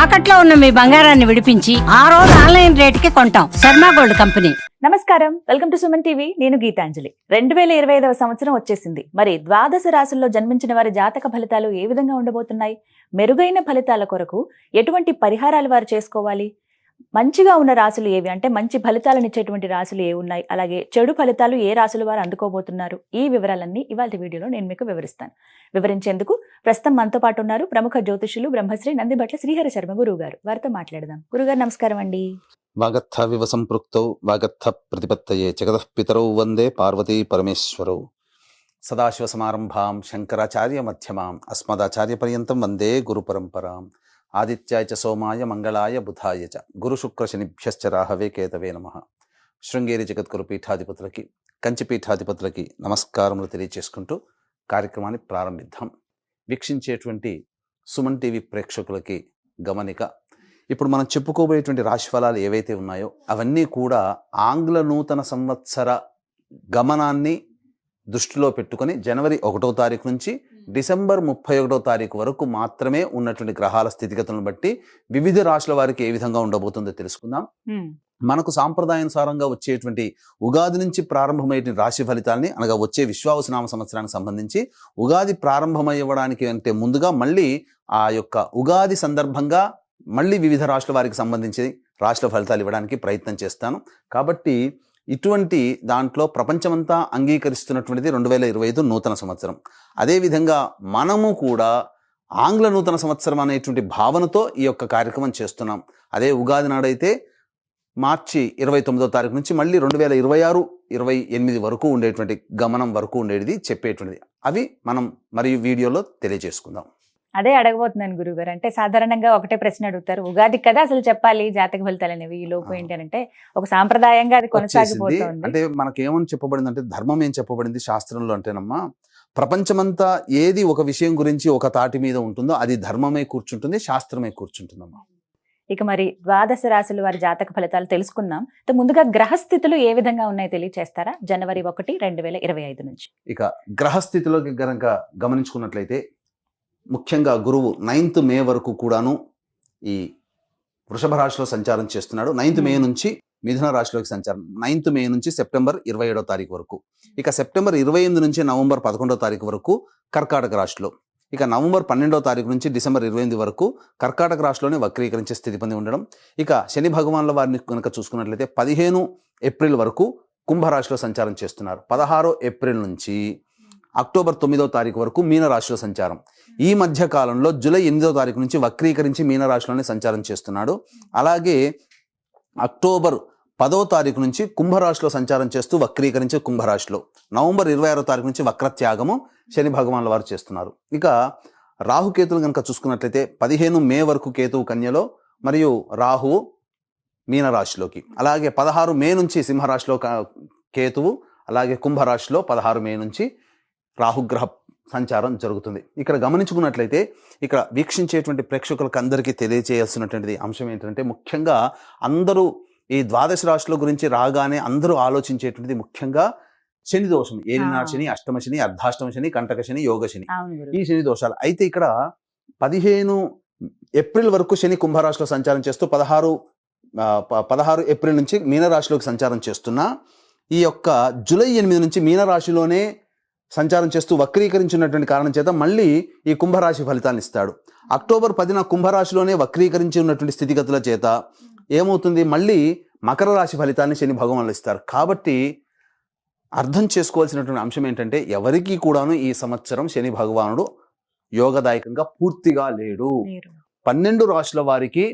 తాకట్లో ఉన్న మీ బంగారాన్ని విడిపించి ఆ రోజు ఆన్లైన్ రేటుకి కొంటాం. Sharma gold company. నమస్కారం, వెల్కమ్ టు సుమన్ టీవీ. నేను గీతాంజలి. 2025వ సంవత్సరం వచ్చేసింది. మరి ద్వాదశ రాశుల్లో జన్మించిన వారి జాతక ఫలితాలు ఏ విధంగా ఉండబోతున్నాయి? మెరుగైన ఫలితాల కొరకు ఎటువంటి పరిహారాలు వారు చేసుకోవాలి? మంచిగా ఉన్న రాశులు ఏవి, అంటే మంచి ఫలితాలను ఇచ్చేటువంటి రాశులు ఏ ఉన్నాయి, అలాగే చెడు ఫలితాలు ఏ రాశులు వారు అందుకోబోతున్నారు, ఈ వివరాలన్నీ ఇవాళ వీడియోలో నేను మీకు వివరిస్తాను. వివరించేందుకు ప్రస్తుతం మనతో పాటు ఉన్నారు ప్రముఖ జ్యోతిషులు బ్రహ్మశ్రీ నందిబట్ల శ్రీహరి శర్మ గురువు గారు. వారితో మాట్లాడదాం. గురుగారు నమస్కారం అండి. వాగర్థ వివ సంపృక్తౌ వాగర్థ ప్రతిపత్తయే జగతః పితరౌ వందే పార్వతీ పరమేశ్వరౌ. సదాశివ సమారంభాం శంకరాచార్య మధ్యమాం అస్మదాచార్య పర్యంతం వందే గురు పరంపరాం. ఆదిత్యాయ చ సోమాయ మంగళాయ బుధాయ చ గురు శుక్ర శనిభ్యశ్చ రాహవే కేతవే నమః. శృంగేరి జగద్గురు పీఠాధిపతులకి, కంచి పీఠాధిపతులకి నమస్కారములు తెలియచేసుకుంటూ కార్యక్రమాన్ని ప్రారంభిద్దాం. వీక్షించేటువంటి సుమన్ టీవీ ప్రేక్షకులకి గమనిక, ఇప్పుడు మనం చెప్పుకోబోయేటువంటి రాశి ఫలాలు ఏవైతే ఉన్నాయో అవన్నీ కూడా ఆంగ్ల నూతన సంవత్సర గమనాన్ని దృష్టిలో పెట్టుకొని జనవరి 1వ తారీఖు నుంచి డిసెంబర్ 31వ తారీఖు వరకు మాత్రమే ఉన్నటువంటి గ్రహాల స్థితిగతులను బట్టి వివిధ రాశుల వారికి ఏ విధంగా ఉండబోతుందో తెలుసుకుందాం. మనకు సాంప్రదాయానుసారంగా వచ్చేటువంటి ఉగాది నుంచి ప్రారంభమయ్యే రాశి ఫలితాలని, అనగా వచ్చే విశ్వావసునామ సంవత్సరానికి సంబంధించి ఉగాది ప్రారంభమయ్యడానికి అంటే ముందుగా మళ్ళీ ఆ యొక్క ఉగాది సందర్భంగా మళ్ళీ వివిధ రాశుల వారికి సంబంధించి రాశుల ఫలితాలు ఇవ్వడానికి ప్రయత్నం చేస్తాను. కాబట్టి ఇటువంటి దాంట్లో ప్రపంచమంతా అంగీకరిస్తున్నటువంటిది 2025 నూతన సంవత్సరం. అదేవిధంగా మనము కూడా ఆంగ్ల నూతన సంవత్సరం అనేటువంటి భావనతో ఈ యొక్క కార్యక్రమం చేస్తున్నాం. అదే ఉగాది నాడైతే మార్చి 29వ తారీఖు నుంచి మళ్ళీ 2026-28 వరకు ఉండేటువంటి గమనం వరకు ఉండేది చెప్పేటువంటిది. అవి మనం మరియు వీడియోలో తెలియజేసుకుందాం. అదే అడగబోతున్నాను గురుగారు. అంటే సాధారణంగా ఒకటే ప్రశ్న అడుగుతారు, ఉగాది కదా అసలు చెప్పాలి జాతక ఫలితాలు అనేవి, ఈ లోపు ఏంటి అంటే ఒక సాంప్రదాయంగా అది కొనసాగిపోతుంది. అంటే మనకేమని చెప్పబడింది అంటే, ధర్మం ఏం చెప్పబడింది శాస్త్రంలో అంటేనమ్మా, ప్రపంచమంతా ఏది ఒక విషయం గురించి ఒక తాటి మీద ఉంటుందో అది ధర్మమే కూర్చుంటుంది, శాస్త్రమే కూర్చుంటుందమ్మా. ఇక మరి ద్వాదశ రాశుల వారి జాతక ఫలితాలు తెలుసుకుందాం. ముందుగా గ్రహస్థితులు ఏ విధంగా ఉన్నాయో తెలియచేస్తారా? జనవరి 1, 2025 నుంచి. ఇక గ్రహస్థితిలోకి గనక గమనించుకున్నట్లయితే ముఖ్యంగా గురువు 9th మే వరకు కూడాను ఈ వృషభ రాశిలో సంచారం చేస్తున్నాడు. 9th మే నుంచి మిథున రాశిలోకి సంచారం, 9th మే నుంచి సెప్టెంబర్ 27వ తారీఖు వరకు. ఇక సెప్టెంబర్ 28 నుంచి నవంబర్ 11వ తారీఖు వరకు కర్కాటక రాశిలో. ఇక నవంబర్ 12వ తారీఖు నుంచి డిసెంబర్ 28 వరకు కర్కాటక రాశిలోనే వక్రీకరించే స్థితి పొంది ఉండడం. ఇక శని భగవాన్ల వారిని కనుక చూసుకున్నట్లయితే 15 ఏప్రిల్ వరకు కుంభరాశిలో సంచారం చేస్తున్నారు. 16 ఏప్రిల్ నుంచి అక్టోబర్ 9వ తారీఖు వరకు మీనరాశిలో సంచారం. ఈ మధ్య కాలంలో జూలై 8వ తారీఖు నుంచి వక్రీకరించి మీనరాశిలోనే సంచారం చేస్తున్నాడు. అలాగే అక్టోబర్ 10వ తారీఖు నుంచి కుంభరాశిలో సంచారం చేస్తూ వక్రీకరించి కుంభరాశిలో, నవంబర్ 26వ తారీఖు నుంచి వక్రత్యాగము శని భగవాన్ల వారు చేస్తున్నారు. ఇక రాహుకేతులు కనుక చూసుకున్నట్లయితే 15 మే వరకు కేతువు కన్యలో మరియు రాహువు మీనరాశిలోకి, అలాగే 16 మే నుంచి సింహరాశిలో కేతువు, అలాగే కుంభరాశిలో 16 మే నుంచి రాహుగ్రహ సంచారం జరుగుతుంది. ఇక్కడ గమనించుకున్నట్లయితే ఇక్కడ వీక్షించేటువంటి ప్రేక్షకులకు అందరికీ తెలియజేయాల్సినటువంటి అంశం ఏంటంటే, ముఖ్యంగా అందరూ ఈ ద్వాదశ రాశుల గురించి రాగానే అందరూ ఆలోచించేటువంటిది ముఖ్యంగా శని దోషం, ఏలినాడు శని, అష్టమ శని, అర్ధాష్టమ శని, కంటక శని, యోగ శని, ఈ శని దోషాలు. అయితే ఇక్కడ 15 ఏప్రిల్ వరకు శని కుంభరాశిలో సంచారం చేస్తూ 16 ఏప్రిల్ నుంచి మీనరాశిలోకి సంచారం చేస్తున్నా, ఈ యొక్క జూలై 8 నుంచి మీనరాశిలోనే సంచారం చేస్తూ వక్రీకరించినటువంటి కారణం చేత మళ్ళీ ఈ కుంభరాశి ఫలితాన్ని ఇస్తాడు. అక్టోబర్ 10న కుంభరాశిలోనే వక్రీకరించి ఉన్నటువంటి స్థితిగతుల చేత ఏమవుతుంది, మళ్ళీ మకర రాశి ఫలితాన్ని శని భగవానులు ఇస్తారు. కాబట్టి అర్థం చేసుకోవాల్సినటువంటి అంశం ఏంటంటే, ఎవరికి కూడాను ఈ సంవత్సరం శని భగవానుడు యోగదాయకంగా పూర్తిగా లేడు. 12 రాశుల వారికి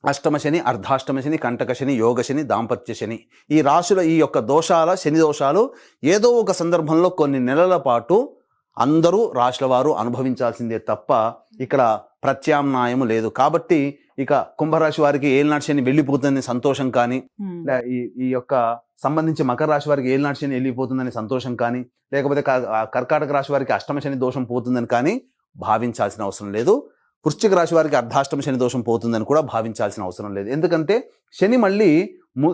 అష్టమ శని, అర్ధాష్టమ శని, కంటక శని, యోగ శని, దాంపత్య శని, ఈ రాశుల ఈ యొక్క దోషాల శని దోషాలు ఏదో ఒక సందర్భంలో కొన్ని నెలల పాటు అందరూ రాశుల వారు అనుభవించాల్సిందే తప్ప ఇక్కడ ప్రత్యామ్నాయం లేదు. కాబట్టి ఇక కుంభరాశి వారికి ఏలినాటి శని వెళ్ళిపోతుందని సంతోషం కానీ, ఈ యొక్క సంబంధించి మకర రాశి వారికి ఏలినాటి శని వెళ్ళిపోతుందని సంతోషం కానీ, లేకపోతే కర్కాటక రాశి వారికి అష్టమ శని దోషం పోతుందని కానీ భావించాల్సిన అవసరం లేదు. వృశ్చిక రాశి వారికి అర్ధాష్టమ శని దోషం పోతుందని కూడా భావించాల్సిన అవసరం లేదు. ఎందుకంటే శని మళ్ళీ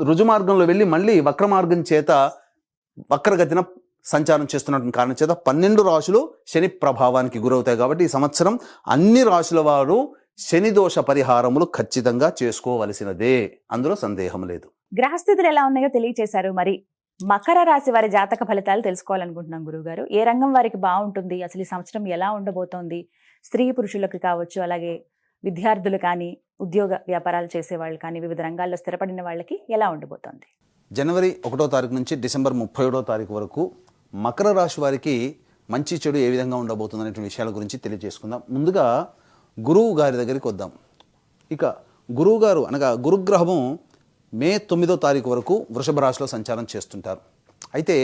రుజు మార్గంలో వెళ్ళి మళ్ళీ వక్ర మార్గం చేత వక్రగతిన సంచారం చేస్తున్నటువంటి కారణం చేత 12 రాశులు శని ప్రభావానికి గురవుతాయి. కాబట్టి ఈ సంవత్సరం అన్ని రాశుల వారు శని దోష పరిహారములు ఖచ్చితంగా చేసుకోవలసినదే, అందులో సందేహం లేదు. గ్రహస్థితులు ఎలా ఉన్నాయో తెలియచేశారు. మరి మకర రాశి వారి జాతక ఫలితాలు తెలుసుకోవాలనుకుంటున్నాం గురువుగారు. ఏ రంగం వారికి బాగుంటుంది, అసలు ఈ సంవత్సరం ఎలా ఉండబోతోంది, స్త్రీ పురుషులకు కావచ్చు, అలాగే విద్యార్థులు కానీ, ఉద్యోగ వ్యాపారాలు చేసేవాళ్ళు కానీ, వివిధ రంగాల్లో స్థిరపడిన వాళ్ళకి ఎలా ఉండబోతోంది? జనవరి 1వ తారీఖు నుంచి డిసెంబర్ 31వ తారీఖు వరకు మకర రాశి వారికి మంచి చెడు ఏ విధంగా ఉండబోతుంది అనే విషయాల గురించి తెలియజేసుకుందాం. ముందుగా గురువు గారి దగ్గరికి వద్దాం. ఇక గురువు గారు అనగా గురుగ్రహము మే 9వ తారీఖు వరకు వృషభ రాశిలో సంచారం చేస్తుంటారు. అయితే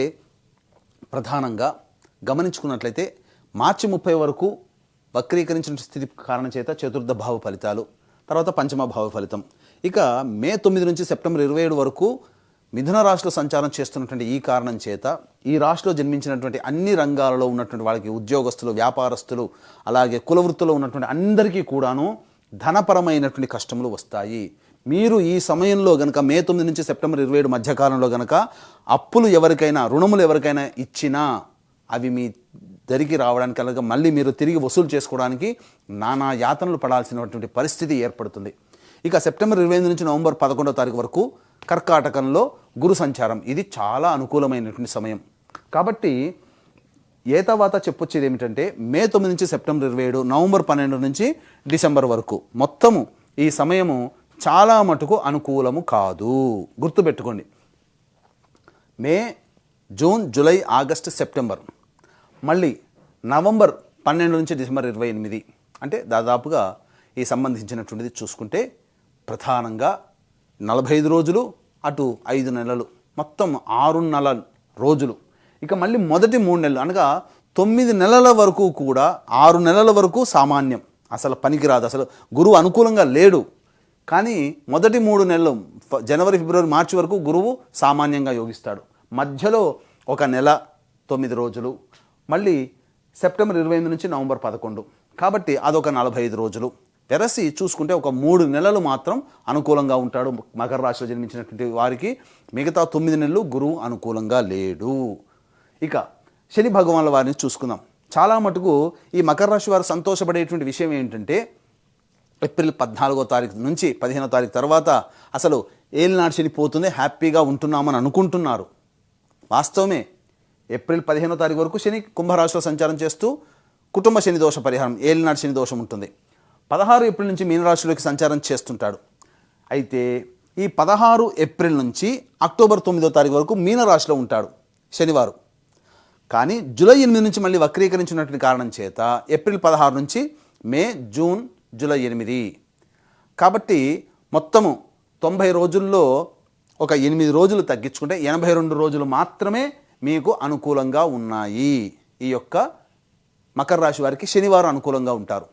ప్రధానంగా గమనించుకున్నట్లయితే మార్చి 30 వరకు వక్రీకరించిన స్థితి కారణం చేత చతుర్థ భావ ఫలితాలు, తర్వాత పంచమ భావ ఫలితం. ఇక మే 9 నుంచి సెప్టెంబర్ 27 వరకు మిథున రాశిలో సంచారం చేస్తున్నటువంటి ఈ కారణం చేత ఈ రాశిలో జన్మించినటువంటి అన్ని రంగాలలో ఉన్నటువంటి వాళ్ళకి, ఉద్యోగస్తులు, వ్యాపారస్తులు, అలాగే కులవృత్తిలో ఉన్నటువంటి అందరికీ కూడాను ధనపరమైనటువంటి కష్టములు వస్తాయి. మీరు ఈ సమయంలో గనక మే 9 నుంచి సెప్టెంబర్ 27 మధ్యకాలంలో గనక అప్పులు ఎవరికైనా, రుణములు ఎవరికైనా ఇచ్చినా అవి మీ దరికి రావడానికి, అలాగే మళ్ళీ మీరు తిరిగి వసూలు చేసుకోవడానికి నానా యాతనలు పడాల్సినటువంటి పరిస్థితి ఏర్పడుతుంది. ఇక సెప్టెంబర్ 25 నుంచి నవంబర్ 11వ తారీఖు వరకు కర్కాటకంలో గురు సంచారం. ఇది చాలా అనుకూలమైనటువంటి సమయం. కాబట్టి తర్వాత చెప్పొచ్చేది ఏమిటంటే మే 9 నుంచి సెప్టెంబర్ 27, నవంబర్ 12 నుంచి డిసెంబర్ వరకు మొత్తము ఈ సమయము చాలా మటుకు అనుకూలము కాదు. గుర్తుపెట్టుకోండి. మే, జూన్, జూలై, ఆగస్టు, సెప్టెంబర్, మళ్ళీ నవంబర్ 12 నుంచి డిసెంబర్ 28, అంటే దాదాపుగా ఈ సంబంధించినటువంటిది చూసుకుంటే ప్రధానంగా 45 రోజులు, అటు 5 నెలలు, మొత్తం 6 రోజులు. ఇక మళ్ళీ మొదటి 3 నెలలు అనగా 9 నెలల వరకు కూడా, 6 నెలల వరకు సామాన్యం, అసలు పనికిరాదు, అసలు గురువు అనుకూలంగా లేడు. కానీ మొదటి 3 నెలలు జనవరి, ఫిబ్రవరి, మార్చి వరకు గురువు సామాన్యంగా యోగిస్తాడు. మధ్యలో 1 నెల 9 రోజులు, మళ్ళీ సెప్టెంబర్ 28 నుంచి నవంబర్ 11, కాబట్టి అదొక 45 రోజులు. వెరసి చూసుకుంటే ఒక 3 నెలలు మాత్రం అనుకూలంగా ఉంటాడు మకర రాశిలో జన్మించినటువంటి వారికి. మిగతా 9 నెలలు గురువు అనుకూలంగా లేడు. ఇక శని భగవానుల వారిని చూసుకుందాం. చాలా మటుకు ఈ మకర రాశి వారు సంతోషపడేటువంటి విషయం ఏంటంటే ఏప్రిల్ 14వ తారీఖు నుంచి 15వ తారీఖు తర్వాత అసలు ఏలినాడు శని పోతుంది, హ్యాపీగా ఉంటున్నామని అనుకుంటున్నారు. వాస్తవమే. ఏప్రిల్ 15వ తారీఖు వరకు శని కుంభరాశిలో సంచారం చేస్తూ కుటుంబ శని దోష పరిహారం, ఏలినాడు శని దోషం ఉంటుంది. 16 ఏప్రిల్ నుంచి మీనరాశిలోకి సంచారం చేస్తుంటాడు. అయితే ఈ 16 ఏప్రిల్ నుంచి అక్టోబర్ 9వ తారీఖు వరకు మీనరాశిలో ఉంటాడు శనివారు. కానీ జూలై 8 నుంచి మళ్ళీ వక్రీకరించినటువంటి కారణం చేత ఏప్రిల్ 16 నుంచి మే, జూన్, జూలై 8, కాబట్టి మొత్తము 90 రోజుల్లో ఒక 8 రోజులు తగ్గించుకుంటే 82 రోజులు మాత్రమే మీకు అనుకూలంగా ఉన్నాయి. ఈ యొక్క మకర రాశి వారికి శనివారం అనుకూలంగా ఉంటారు.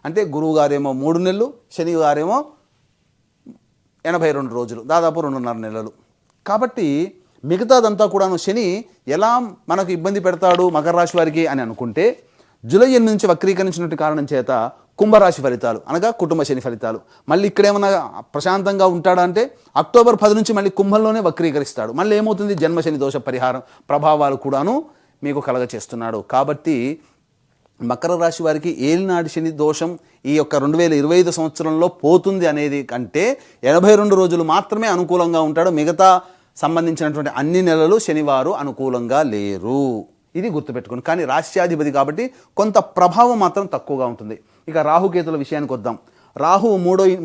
అంటే గురువు గారేమో 3 నెలలు, శని గారేమో 82 రోజులు, దాదాపు 2.5 నెలలు. కాబట్టి మిగతాదంతా కూడాను శని ఎలా మనకు ఇబ్బంది పెడతాడు మకర రాశి వారికి అని అనుకుంటే, జూలై 8 నుంచి వక్రీకరించినటువంటి కారణం చేత కుంభరాశి ఫలితాలు అనగా కుటుంబ శని ఫలితాలు. మళ్ళీ ఇక్కడేమన్నా ప్రశాంతంగా ఉంటాడా అంటే అక్టోబర్ 10 నుంచి మళ్ళీ కుంభంలోనే వక్రీకరిస్తాడు. మళ్ళీ ఏమవుతుంది, జన్మశని దోష పరిహారం ప్రభావాలు కూడాను మీకు కలగ చేస్తున్నాడు. కాబట్టి మకర రాశి వారికి ఏలినాటి శని దోషం ఈ యొక్క 2025 సంవత్సరంలో పోతుంది అనేది కంటే 82 రోజులు మాత్రమే అనుకూలంగా ఉంటాడు. మిగతా సంబంధించినటువంటి అన్ని నెలలు శనివారు అనుకూలంగా లేరు. ఇది గుర్తుపెట్టుకోండి. కానీ రాశ్యాధిపతి కాబట్టి కొంత ప్రభావం మాత్రం తక్కువగా ఉంటుంది. ఇక రాహుకేతుల విషయానికి వద్దాం. రాహు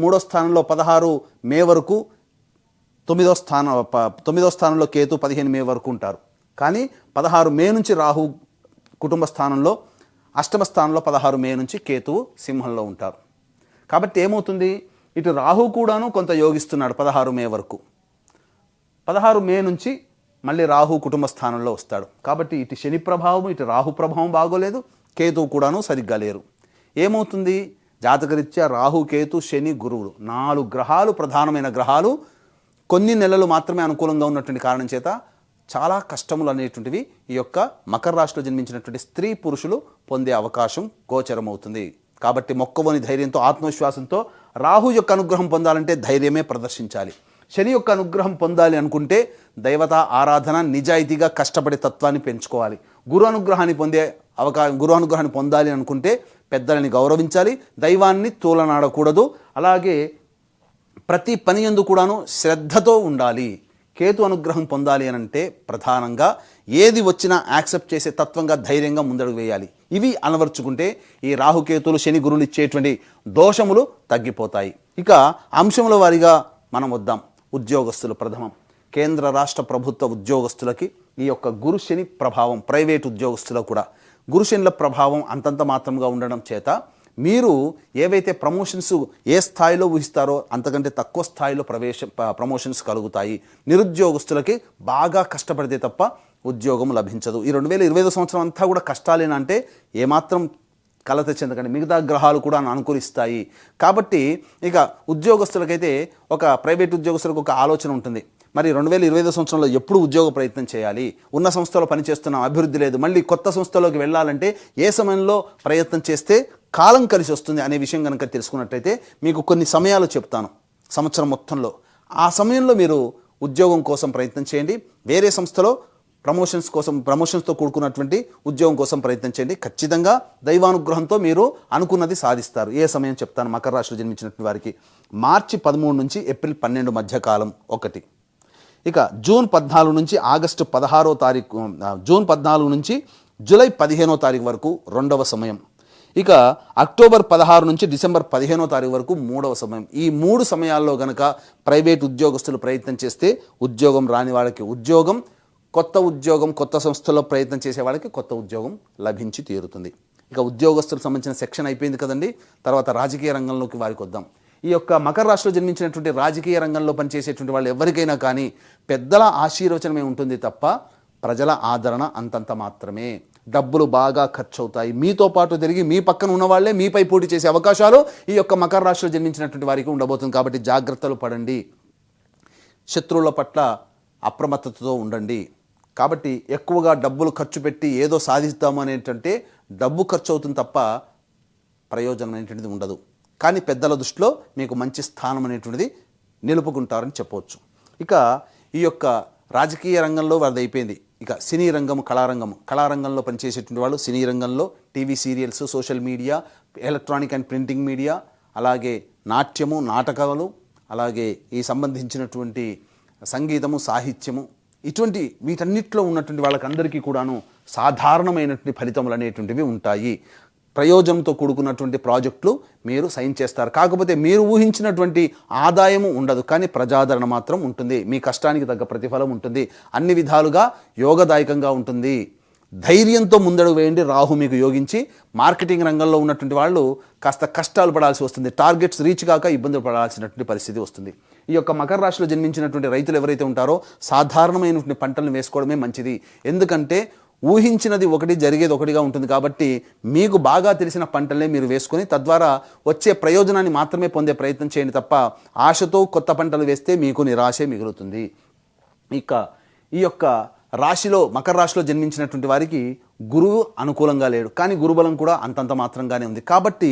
మూడో స్థానంలో 16 మే వరకు, 9వ స్థానంలో కేతు 15 మే వరకు ఉంటారు. కానీ 16 మే నుంచి రాహు కుటుంబ స్థానంలో, అష్టమ స్థానంలో 16 మే నుంచి కేతువు సింహంలో ఉంటారు. కాబట్టి ఏమవుతుంది, ఇటు రాహు కూడాను కొంత యోగిస్తున్నాడు 16 మే వరకు. 16 మే నుంచి మళ్ళీ రాహు కుటుంబ స్థానంలో వస్తాడు. కాబట్టి ఇటు శని ప్రభావం, ఇటు రాహు ప్రభావం బాగోలేదు, కేతువు కూడాను సరిగ్గా లేరు. ఏమవుతుంది, జాతకరీత్యా రాహు, కేతు, శని, గురువులు 4 గ్రహాలు, ప్రధానమైన గ్రహాలు కొన్ని నెలలు మాత్రమే అనుకూలంగా ఉన్నటువంటి కారణం చేత చాలా కష్టములు అనేటువంటివి ఈ యొక్క మకర రాశిలో జన్మించినటువంటి స్త్రీ పురుషులు పొందే అవకాశం గోచరమవుతుంది. కాబట్టి మొక్కవని ధైర్యంతో, ఆత్మవిశ్వాసంతో రాహు యొక్క అనుగ్రహం పొందాలంటే ధైర్యమే ప్రదర్శించాలి. శని యొక్క అనుగ్రహం పొందాలి అనుకుంటే దైవత ఆరాధన, నిజాయితీగా కష్టపడే తత్వాన్ని పెంచుకోవాలి. గురు అనుగ్రహాన్ని పొందే గురు అనుగ్రహాన్ని పొందాలి అనుకుంటే పెద్దలని గౌరవించాలి, దైవాన్ని తూలనాడకూడదు. అలాగే ప్రతి పని యందు కూడాను శ్రద్ధతో ఉండాలి. కేతు అనుగ్రహం పొందాలి అని అంటే ప్రధానంగా ఏది వచ్చినా యాక్సెప్ట్ చేసే తత్వంగా ధైర్యంగా ముందడుగు వేయాలి. ఇవి అలవర్చుకుంటే ఈ రాహుకేతులు శని గురువులు ఇచ్చేటువంటి దోషములు తగ్గిపోతాయి. ఇక అంశముల వారీగా మనం వద్దాం. ఉద్యోగస్తులు ప్రథమం. కేంద్ర రాష్ట్ర ప్రభుత్వ ఉద్యోగస్తులకి ఈ యొక్క గురు శని ప్రభావం, ప్రైవేట్ ఉద్యోగస్తులకు కూడా గురు శనిల ప్రభావం అంతంత మాత్రంగా ఉండడం చేత మీరు ఏవైతే ప్రమోషన్స్ ఏ స్థాయిలో ఊహిస్తారో అంతకంటే తక్కువ స్థాయిలో ప్రమోషన్స్ కలుగుతాయి. నిరుద్యోగస్తులకి బాగా కష్టపడితే తప్ప ఉద్యోగం లభించదు. ఈ 2025 సంవత్సరం అంతా కూడా కష్టాలేనంటే ఏమాత్రం కలత చెందకండి, మిగతా గ్రహాలు కూడా అనుకూలిస్తాయి. కాబట్టి ఇక ఉద్యోగస్తులకైతే ఒక ప్రైవేట్ ఉద్యోగస్తులకు ఒక ఆలోచన ఉంటుంది. మరి 2025 సంవత్సరంలో ఎప్పుడు ఉద్యోగ ప్రయత్నం చేయాలి, ఉన్న సంస్థలో పనిచేస్తున్నాం, అభివృద్ధి లేదు, మళ్ళీ కొత్త సంస్థలోకి వెళ్ళాలంటే ఏ సమయంలో ప్రయత్నం చేస్తే కాలం కలిసి వస్తుంది అనే విషయం కనుక తెలుసుకున్నట్టయితే మీకు కొన్ని సమయాలు చెప్తాను సంవత్సరం మొత్తంలో. ఆ సమయంలో మీరు ఉద్యోగం కోసం ప్రయత్నం చేయండి. వేరే సంస్థలో ప్రమోషన్స్తో కూడుకున్నటువంటి ఉద్యోగం కోసం ప్రయత్నం చేయండి. ఖచ్చితంగా దైవానుగ్రహంతో మీరు అనుకున్నది సాధిస్తారు. ఏ సమయం చెప్తాను. మకర రాశిలో జన్మించినటువంటి వారికి మార్చి 13 నుంచి ఏప్రిల్ 12 మధ్య కాలం ఒకటి. ఇక జూన్ 14 నుంచి ఆగస్టు 16వ తారీఖు, జూన్ 14 నుంచి జూలై 15వ తారీఖు వరకు రెండవ సమయం. ఇక అక్టోబర్ 16 నుంచి డిసెంబర్ 15వ తారీఖు వరకు మూడవ సమయం. ఈ 3 సమయాల్లో గనక ప్రైవేట్ ఉద్యోగస్తులు ప్రయత్నం చేస్తే ఉద్యోగం రాని వాళ్ళకి ఉద్యోగం, కొత్త ఉద్యోగం కొత్త సంస్థలో ప్రయత్నం చేసే వాళ్ళకి కొత్త ఉద్యోగం లభించి తీరుతుంది. ఇక ఉద్యోగస్తులకు సంబంధించిన సెక్షన్ అయిపోయింది కదండి. తర్వాత రాజకీయ రంగంలోకి వారికి వద్దాం. ఈ యొక్క మకర రాశిలో జన్మించినటువంటి రాజకీయ రంగంలో పనిచేసేటువంటి వాళ్ళు ఎవరికైనా కానీ పెద్దల ఆశీర్వచనమే ఉంటుంది తప్ప ప్రజల ఆదరణ అంతంత మాత్రమే. డబ్బులు బాగా ఖర్చు అవుతాయి. మీతో పాటు తిరిగి మీ పక్కన ఉన్న వాళ్ళే మీపై పోటీ చేసే అవకాశాలు ఈ యొక్క మకర రాశిలో జన్మించినటువంటి వారికి ఉండబోతుంది. కాబట్టి జాగ్రత్తలు పడండి. శత్రువుల పట్ల అప్రమత్తతతో ఉండండి. కాబట్టి ఎక్కువగా డబ్బులు ఖర్చు పెట్టి ఏదో సాధిస్తాము అనేటంటే డబ్బు ఖర్చు అవుతుంది తప్ప ప్రయోజనం అనేటువంటిది ఉండదు. కానీ పెద్దల దృష్టిలో మీకు మంచి స్థానం అనేటువంటిది నిలుపుకుంటారని చెప్పవచ్చు. ఇక ఈ యొక్క రాజకీయ రంగంలో వారిది అయిపోయింది. ఇక సినీ రంగం, కళారంగంలో పనిచేసేటువంటి వాళ్ళు సినీ రంగంలో TV serials, social media, electronic and printing media, అలాగే నాట్యము, నాటకాలు, అలాగే ఈ సంబంధించినటువంటి సంగీతము, సాహిత్యము, ఇటువంటి వీటన్నిటిలో ఉన్నటువంటి వాళ్ళకందరికీ కూడాను సాధారణమైనటువంటి ఫలితములు అనేటువంటివి ఉంటాయి. ప్రయోజనంతో కూడుకున్నటువంటి ప్రాజెక్టులు మీరు సైన్ చేస్తారు. కాకపోతే మీరు ఊహించినటువంటి ఆదాయము ఉండదు, కానీ ప్రజాదరణ మాత్రం ఉంటుంది. మీ కష్టానికి తగ్గ ప్రతిఫలం ఉంటుంది. అన్ని విధాలుగా యోగదాయకంగా ఉంటుంది. ధైర్యంతో ముందడుగు వేయండి. రాహు మీకు యోగించి మార్కెటింగ్ రంగంలో ఉన్నటువంటి వాళ్ళు కాస్త కష్టాలు పడాల్సి వస్తుంది. టార్గెట్స్ రీచ్ కాక ఇబ్బందులు పడాల్సినటువంటి పరిస్థితి వస్తుంది. ఈ యొక్క మకర రాశిలో జన్మించినటువంటి రైతులు ఎవరైతే ఉంటారో సాధారణమైనటువంటి పంటలను వేసుకోవడమే మంచిది. ఎందుకంటే ఊహించినది ఒకటి, జరిగేది ఒకటిగా ఉంటుంది. కాబట్టి మీకు బాగా తెలిసిన పంటలనే మీరు వేసుకొని తద్వారా వచ్చే ప్రయోజనాన్ని మాత్రమే పొందే ప్రయత్నం చేయండి తప్ప ఆశతో కొత్త పంటలు వేస్తే మీకు నిరాశే మిగులుతుంది. ఇక ఈ యొక్క రాశిలో మకర రాశిలో జన్మించినటువంటి వారికి గురువు అనుకూలంగా లేడు, కానీ గురుబలం కూడా అంతంత మాత్రంగానే ఉంది. కాబట్టి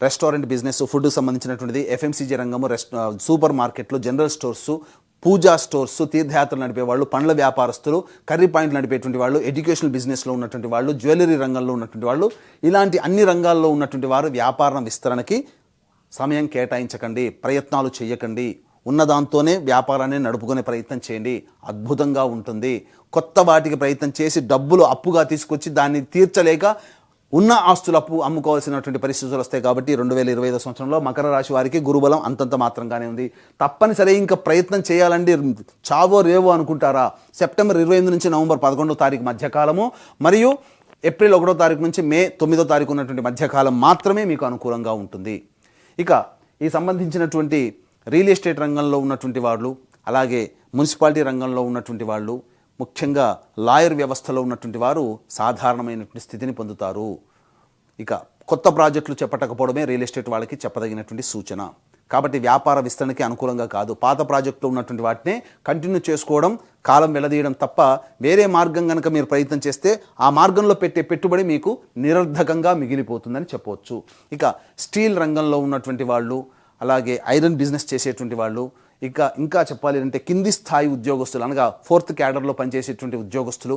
రెస్టారెంట్ బిజినెస్, ఫుడ్ సంబంధించినటువంటిది, ఎఫ్ఎంసీజీ రంగము, సూపర్ మార్కెట్లు, జనరల్ స్టోర్సు, పూజా స్టోర్సు, తీర్థయాత్రలు నడిపేవాళ్ళు, పండ్ల వ్యాపారస్తులు, కర్రీ పాయింట్లు నడిపేటువంటి వాళ్ళు, ఎడ్యుకేషనల్ బిజినెస్లో ఉన్నటువంటి వాళ్ళు, జ్యువెలరీ రంగంలో ఉన్నటువంటి వాళ్ళు, ఇలాంటి అన్ని రంగాల్లో ఉన్నటువంటి వారు వ్యాపారం విస్తరణకి సమయం కేటాయించకండి, ప్రయత్నాలు చేయకండి. ఉన్నదాంతోనే వ్యాపారాన్ని నడుపుకునే ప్రయత్నం చేయండి. అద్భుతంగా ఉంటుంది. కొత్త వాటికి ప్రయత్నం చేసి డబ్బులు అప్పుగా తీసుకొచ్చి దాన్ని తీర్చలేక ఉన్న ఆస్తులు అమ్ముకోవాల్సినటువంటి పరిస్థితులు వస్తాయి. కాబట్టి 2025 సంవత్సరంలో మకర రాశి వారికి గురుబలం అంతంత మాత్రంగానే ఉంది. తప్పనిసరి ఇంకా ప్రయత్నం చేయాలండి. చావో రేవో అనుకుంటారా? సెప్టెంబర్ 28 నుంచి నవంబర్ 11వ తారీఖు మధ్యకాలము మరియు ఏప్రిల్ 1వ తారీఖు నుంచి మే 9వ తారీఖు ఉన్నటువంటి మధ్యకాలం మాత్రమే మీకు అనుకూలంగా ఉంటుంది. ఇక ఈ సంబంధించినటువంటి రియల్ ఎస్టేట్ రంగంలో ఉన్నటువంటి వాళ్ళు, అలాగే మున్సిపాలిటీ రంగంలో ఉన్నటువంటి వాళ్ళు, ముఖ్యంగా లాయర్ వ్యవస్థలో ఉన్నటువంటి వారు సాధారణమైనటువంటి స్థితిని పొందుతారు. ఇక కొత్త ప్రాజెక్టులు చేపట్టకపోవడమే రియల్ ఎస్టేట్ వాళ్ళకి చెప్పదగినటువంటి సూచన. కాబట్టి వ్యాపార విస్తరణకి అనుకూలంగా కాదు. పాత ప్రాజెక్టులో ఉన్నటువంటి వాటినే కంటిన్యూ చేసుకోవడం, కాలం వెళ్లదీయడం తప్ప వేరే మార్గం కనుక మీరు ప్రయత్నం చేస్తే ఆ మార్గంలో పెట్టే పెట్టుబడి మీకు నిరర్ధకంగా మిగిలిపోతుందని చెప్పవచ్చు. ఇక స్టీల్ రంగంలో ఉన్నటువంటి వాళ్ళు, అలాగే ఐరన్ బిజినెస్ చేసేటువంటి వాళ్ళు, ఇంకా చెప్పాలి అంటే కింది స్థాయి ఉద్యోగస్తులు అనగా 4th క్యాడర్లో పనిచేసేటువంటి ఉద్యోగస్తులు,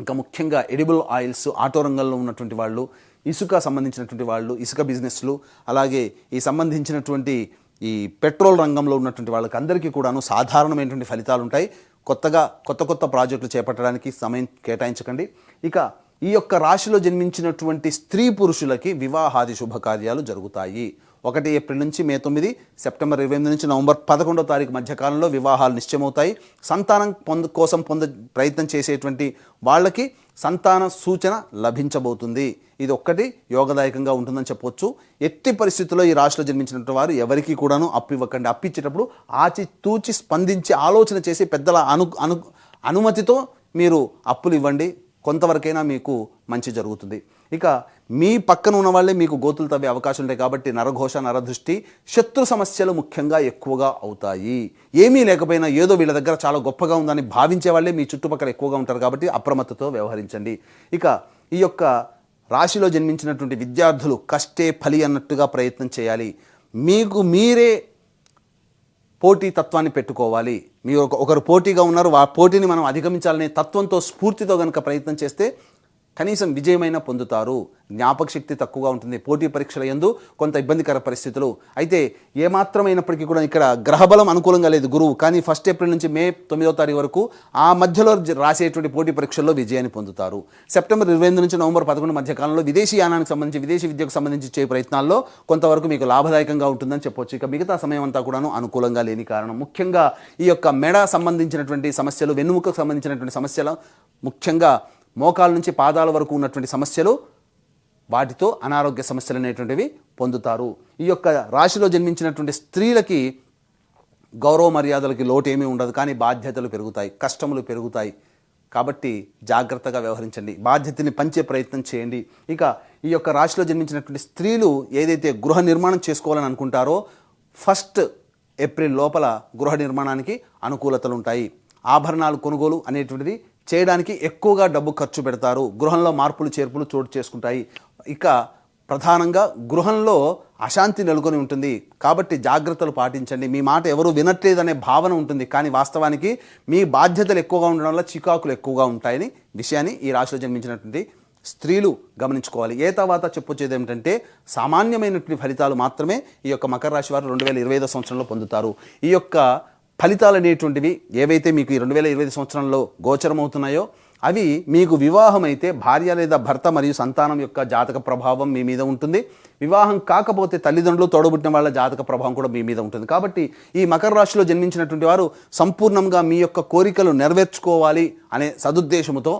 ఇంకా ముఖ్యంగా ఎడిబుల్ ఆయిల్స్, ఆటో రంగంలో ఉన్నటువంటి వాళ్ళు, ఇసుక సంబంధించినటువంటి వాళ్ళు, ఇసుక బిజినెస్లు, అలాగే ఈ సంబంధించినటువంటి ఈ పెట్రోల్ రంగంలో ఉన్నటువంటి వాళ్ళకి అందరికీ కూడాను సాధారణమైనటువంటి ఫలితాలు ఉంటాయి. కొత్త ప్రాజెక్టులు చేపట్టడానికి సమయం కేటాయించకండి. ఇక ఈ యొక్క రాశిలో జన్మించినటువంటి స్త్రీ పురుషులకి వివాహాది శుభకార్యాలు జరుగుతాయి. 1 ఏప్రిల్ నుంచి మే 9, సెప్టెంబర్ 28 నుంచి నవంబర్ 11వ తారీఖు మధ్యకాలంలో వివాహాలు నిశ్చయమవుతాయి. సంతానం కోసం ప్రయత్నం చేసేటువంటి వాళ్ళకి సంతాన సూచన లభించబోతుంది. ఇది ఒక్కటి యోగదాయకంగా ఉంటుందని చెప్పొచ్చు. ఎట్టి పరిస్థితుల్లో ఈ రాశిలో జన్మించినటువంటి వారు ఎవరికి కూడాను అప్పు ఇవ్వకండి. అప్పిచ్చేటప్పుడు ఆచితూచి స్పందించి ఆలోచన చేసి పెద్దల అనుమతితో మీరు అప్పులు ఇవ్వండి. కొంతవరకైనా మీకు మంచి జరుగుతుంది. ఇక మీ పక్కన ఉన్న వాళ్ళే మీకు గోతులు తవ్వే అవకాశం ఉంటాయి కాబట్టి నరఘోష, నరదృష్టి, శత్రు సమస్యలు ముఖ్యంగా ఎక్కువగా అవుతాయి. ఏమీ లేకపోయినా ఏదో వీళ్ళ దగ్గర చాలా గొప్పగా ఉందని భావించే వాళ్ళే మీ చుట్టుపక్కల ఎక్కువగా ఉంటారు కాబట్టి అప్రమత్తతో వ్యవహరించండి. ఇక ఈ యొక్క రాశిలో జన్మించినటువంటి విద్యార్థులు కష్టే ఫలి అన్నట్టుగా ప్రయత్నం చేయాలి. మీకు మీరే పోటీ తత్వాన్ని పెట్టుకోవాలి. మీరు ఒకరు పోటీగా ఉన్నారు, ఆ పోటీని మనం అధిగమించాలనే తత్వంతో, స్ఫూర్తితో కనుక ప్రయత్నం చేస్తే కనీసం విజయమైనా పొందుతారు. జ్ఞాపక శక్తి తక్కువగా ఉంటుంది. పోటీ పరీక్షల యందు కొంత ఇబ్బందికర పరిస్థితులు అయితే ఏమాత్రమైనప్పటికీ కూడా ఇక్కడ గ్రహబలం అనుకూలంగా లేదు గురువు, కానీ 1 ఏప్రిల్ నుంచి మే 9వ తారీఖు వరకు ఆ మధ్యలో రాసేటువంటి పోటీ పరీక్షల్లో విజయాన్ని పొందుతారు. సెప్టెంబర్ 28 నుంచి నవంబర్ 11 మధ్య కాలంలో విదేశీ యానానికి సంబంధించి, విదేశీ విద్యకు సంబంధించి చే ప్రయత్నాల్లో కొంతవరకు మీకు లాభదాయకంగా ఉంటుందని చెప్పొచ్చు. ఇక మిగతా సమయం అంతా కూడాను అనుకూలంగా లేని కారణం ముఖ్యంగా ఈ యొక్క మెడ సంబంధించినటువంటి సమస్యలు, వెన్నుముకకు సంబంధించినటువంటి సమస్యలు, ముఖ్యంగా మోకాల నుంచి పాదాల వరకు ఉన్నటువంటి సమస్యలు, వాటితో అనారోగ్య సమస్యలు అనేటువంటివి పొందుతారు. ఈ యొక్క రాశిలో జన్మించినటువంటి స్త్రీలకి గౌరవ మర్యాదలకి లోటు ఏమీ ఉండదు, కానీ బాధ్యతలు పెరుగుతాయి, కష్టములు పెరుగుతాయి. కాబట్టి జాగ్రత్తగా వ్యవహరించండి, బాధ్యతని పంచే ప్రయత్నం చేయండి. ఇక ఈ యొక్క రాశిలో జన్మించినటువంటి స్త్రీలు ఏదైతే గృహ నిర్మాణం చేసుకోవాలని అనుకుంటారో 1 ఏప్రిల్ లోపల గృహ నిర్మాణానికి అనుకూలతలు ఉంటాయి. ఆభరణాలు కొనుగోలు అనేటువంటిది చేయడానికి ఎక్కువగా డబ్బు ఖర్చు పెడతారు. గృహంలో మార్పులు చేర్పులు చోటు చేసుకుంటాయి. ఇక ప్రధానంగా గృహంలో అశాంతి నెలకొని ఉంటుంది కాబట్టి జాగ్రత్తలు పాటించండి. మీ మాట ఎవరు వినట్లేదనే భావన ఉంటుంది, కానీ వాస్తవానికి మీ బాధ్యతలు ఎక్కువగా ఉండడం వల్ల చికాకులు ఎక్కువగా ఉంటాయని విషయాన్ని ఈ రాశిలో జన్మించినటువంటి స్త్రీలు గమనించుకోవాలి. తర్వాత చెప్పొచ్చేది ఏమిటంటే సామాన్యమైనటువంటి ఫలితాలు మాత్రమే ఈ యొక్క మకర రాశి వారు 2025 సంవత్సరంలో పొందుతారు. ఈ యొక్క ఫలితాలు అనేటువంటివి ఏవైతే మీకు ఈ 2025 సంవత్సరంలో గోచరమవుతున్నాయో అవి మీకు వివాహం అయితే భార్య లేదా భర్త మరియు సంతానం యొక్క జాతక ప్రభావం మీ మీద ఉంటుంది. వివాహం కాకపోతే తల్లిదండ్రులు, తోడబుట్టిన వాళ్ళ జాతక ప్రభావం కూడా మీ మీద ఉంటుంది. కాబట్టి ఈ మకర రాశిలో జన్మించినటువంటి వారు సంపూర్ణంగా మీ యొక్క కోరికలు నెరవేర్చుకోవాలి అనే సదుద్దేశంతో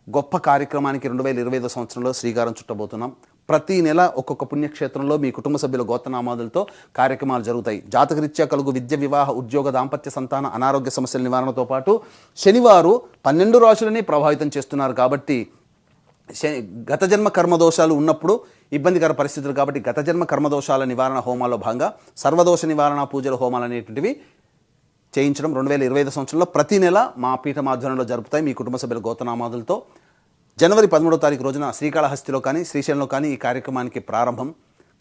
గొప్ప కార్యక్రమానికి 2025 సంవత్సరంలో శ్రీకారం చుట్టబోతున్నాం. ప్రతి నెల ఒక్కొక్క పుణ్యక్షేత్రంలో మీ కుటుంబ సభ్యుల గోత్రనామాదులతో కార్యక్రమాలు జరుగుతాయి. జాతకరీత్యా కలుగు విద్య, వివాహ, ఉద్యోగ, దాంపత్య, సంతాన, అనారోగ్య సమస్యల నివారణతో పాటు శనివారు 12 రాశులని ప్రభావితం చేస్తున్నారు కాబట్టి గత జన్మ కర్మదోషాలు ఉన్నప్పుడు ఇబ్బందికర పరిస్థితులు కాబట్టి గత జన్మ కర్మదోషాల నివారణ హోమాల్లో భాగంగా సర్వదోష నివారణ పూజల హోమాలు అనేటువంటివి చేయించడం 2025 సంవత్సరంలో ప్రతి నెల మా పీఠం ఆధ్వర్యంలో జరుపుతాయి మీ కుటుంబ సభ్యుల గోత్రనామాదులతో. జనవరి 13వ తారీఖు రోజున శ్రీకాళహస్తిలో కానీ శ్రీశైలంలో కానీ ఈ కార్యక్రమానికి ప్రారంభం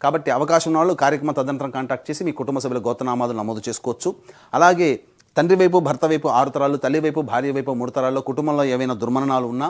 కాబట్టి అవకాశం ఉన్న వాళ్ళు కార్యక్రమ తదనంతరం కాంటాక్ట్ చేసి మీ కుటుంబ సభ్యుల గోత్రనామాదులు నమోదు చేసుకోవచ్చు. అలాగే తండ్రి వైపు, భర్త వైపు 6 తరాలు, తల్లి వైపు, భార్య వైపు 3 తరాల్లో కుటుంబంలో ఏవైనా దుర్మరణాలు ఉన్నా,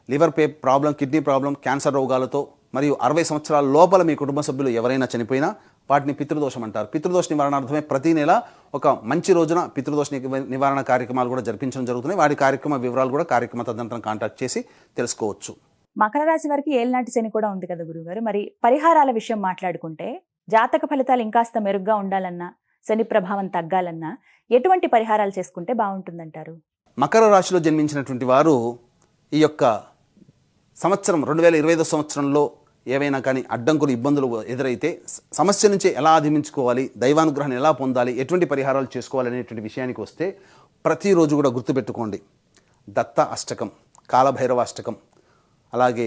liver problem, kidney problem, cancer రోగాలతో మరియు 60 సంవత్సరాల లోపల మీ కుటుంబ సభ్యులు ఎవరైనా చనిపోయినా వాటిని పితృదోషం అంటారు. పితృదోష నివారణార్థమే ప్రతి నెల ఒక మంచి రోజున పితృదోష నివారణ కార్యక్రమాలు కూడా జరిపించడం జరుగుతున్నాయి. వాటి కార్యక్రమ వివరాలు కూడా కార్యక్రమ తదనంతరం కాంటాక్ట్ చేసి తెలుసుకోవచ్చు. మకర రాశి వారికి ఏళ్ళనాటి శని కూడా ఉంది కదా గురుగారు, మరి పరిహారాల విషయం మాట్లాడుకుంటే జాతక ఫలితాలు ఇంకాస్త మెరుగ్గా ఉండాలన్నా, శని ప్రభావం తగ్గాలన్నా ఎటువంటి పరిహారాలు చేసుకుంటే బాగుంటుందంటారు? మకర రాశిలో జన్మించినటువంటి వారు ఈ యొక్క సంవత్సరం 2025 సంవత్సరంలో ఏవైనా కానీ అడ్డంకులు, ఇబ్బందులు ఎదురైతే సమస్య నుంచి ఎలా అధిగమించుకోవాలి, దైవానుగ్రహాన్ని ఎలా పొందాలి, ఎటువంటి పరిహారాలు చేసుకోవాలి అనేటువంటి విషయానికి వస్తే ప్రతిరోజు కూడా గుర్తుపెట్టుకోండి. దత్త అష్టకం, కాలభైరవ అష్టకం, అలాగే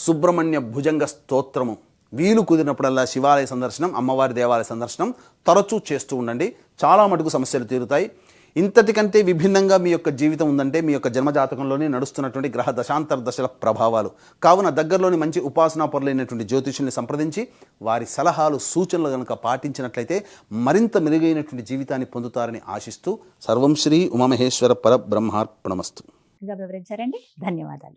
సుబ్రహ్మణ్య భుజంగ స్తోత్రము, వీలు కుదిరినప్పుడల్లా శివాలయ సందర్శనం, అమ్మవారి దేవాలయ సందర్శనం తరచూ చేస్తూ ఉండండి. చాలా మటుకు సమస్యలు తీరుతాయి. ఇంతటికంటే విభిన్నంగా మీ యొక్క జీవితం ఉందంటే మీ యొక్క జన్మజాతకంలోనే నడుస్తున్నటువంటి గ్రహ దశాంతర దశల ప్రభావాలు. కావున దగ్గరలోని మంచి ఉపాసనా పరులైనటువంటి జ్యోతిషుల్ని సంప్రదించి వారి సలహాలు, సూచనలు కనుక పాటించినట్లయితే మరింత మెరుగైనటువంటి జీవితాన్ని పొందుతారని ఆశిస్తూ సర్వం శ్రీ ఉమామహేశ్వర పరబ్రహ్మార్పణమస్తు. చక్కగా వివరించారండి. ధన్యవాదాలు.